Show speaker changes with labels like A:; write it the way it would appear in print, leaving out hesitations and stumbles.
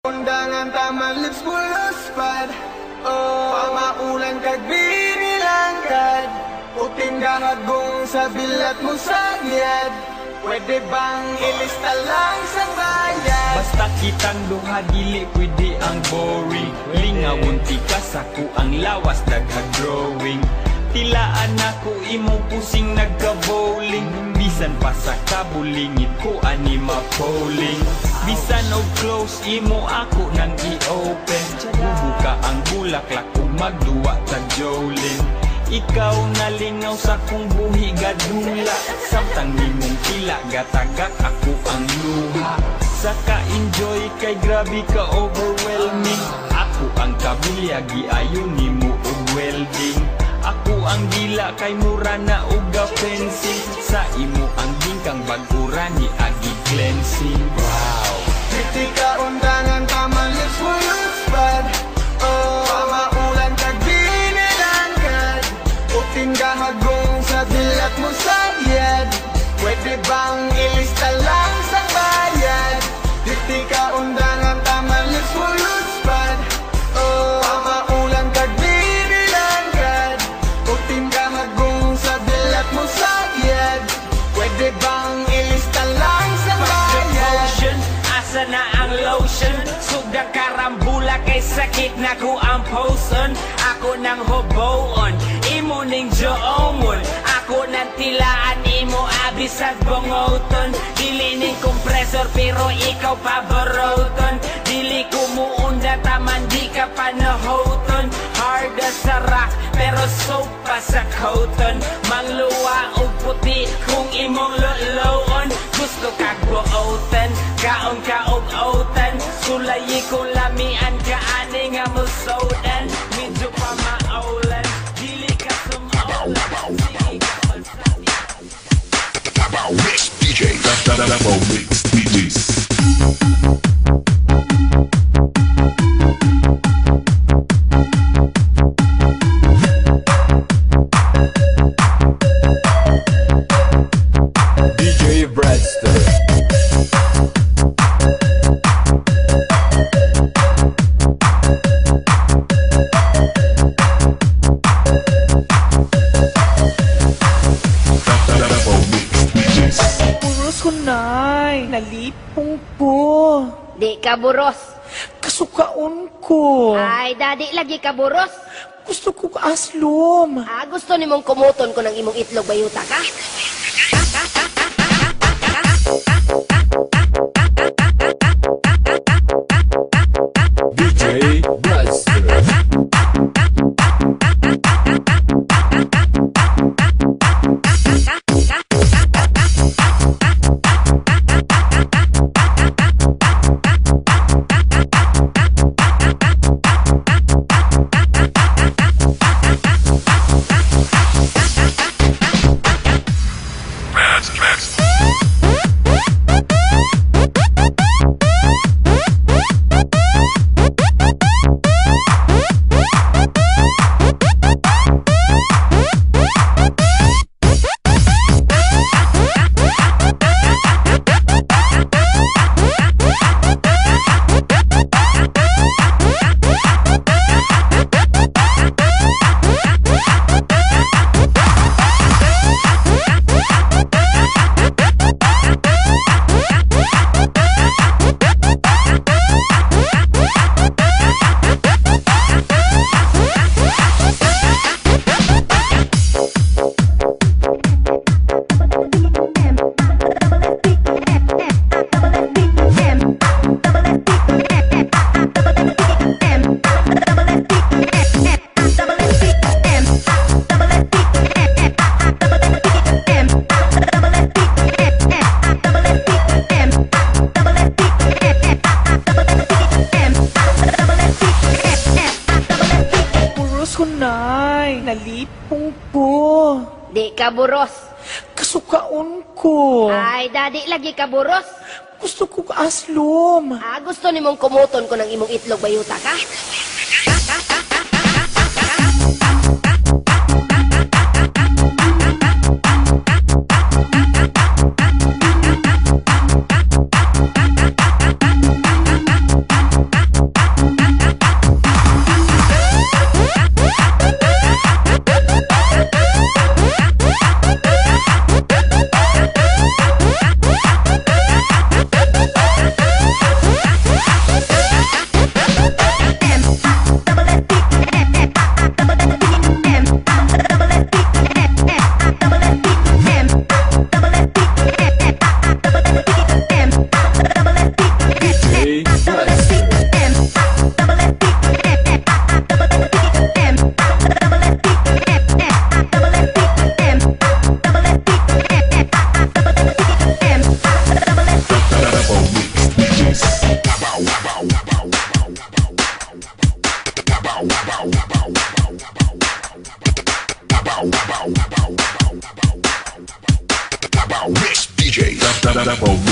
A: Undangan taman lips puluspad. Oh, pamaulan kag binilangkad. Puting gahagong sa bilat mo sagyad. Pwede bang ilista lang sa bayan?
B: Basta kitang duha dili pwede ang boring. Lingawon ti ka sa ku ang lawas dagha-drawing. Tilaan ako imong pusing nagka-bowling. Bisan pa sa kabulingit ko anima polling. Bisan og close imo ako nang i-open. Bubuka ang bulaklak ug magduwa tag jolin. Ikaw nalingaw sa kong buhi gadula. Samtang nimong kila gatagak ako ang luha. Saka enjoy kay grabe ka overwhelming. Ako ang kabilyagi ayon nimo og welding. Ako ang dila kay mura na uga fencing. Sa imo ang gingkang bagura ni agi cleansing. Wow.
A: Kritika undangan taman lips puluspad. Oh, pamaulan kag binilangkad. Puting gahagong sa bilat mo sagyad. Pwede bang ilista lang sa bayan? Kritika undangan taman lips puluspad. Oh, pamaulan kag binilangkad. Puting gahagong sa bilat mo sagyad. Pwede bang ilista lang sa bayan?
B: Asa na ang lotion? Sugda karambula kay sakit na ko ang poson. Ako nang hoboon, imo ning joomon. Ako nang tilaan, imo abis at bongoton. Dili ning kompresor pero ikaw paboruton. Dili ko muunda taman di ka panahoton. Hard as sa rock pero soap pa sa cotton. Mangluwa og puti kung imong loloon. Gusto kag buotan, kaon ka og otan. Sulayi ko lamian ka ani nga musodan. Medyo pa maulan, dili ka sumulan. Sige ka pagsali.
C: Tabaw Mix DJ. Tabaw Mix DJs.
B: DJ Bradster.
D: Buros ko, nay. Nalipong po.
E: Di ka buros.
D: Kasukaon ko.
E: Ay, dadi lagi ka buros.
D: Gusto ko kaaslom.
E: Ah, gusto nimong kumuton ko ng imong itlog bayuta ka?
B: DJ Bradster.
D: Nalipong po.
E: Di ka buros.
D: Kasukaon ko.
E: Ay, dadi lagi ka buros.
D: Gusto ko kaaslom.
E: Ah, gusto nimong kumuton ko ng imong itlog bayuta ka?
C: Double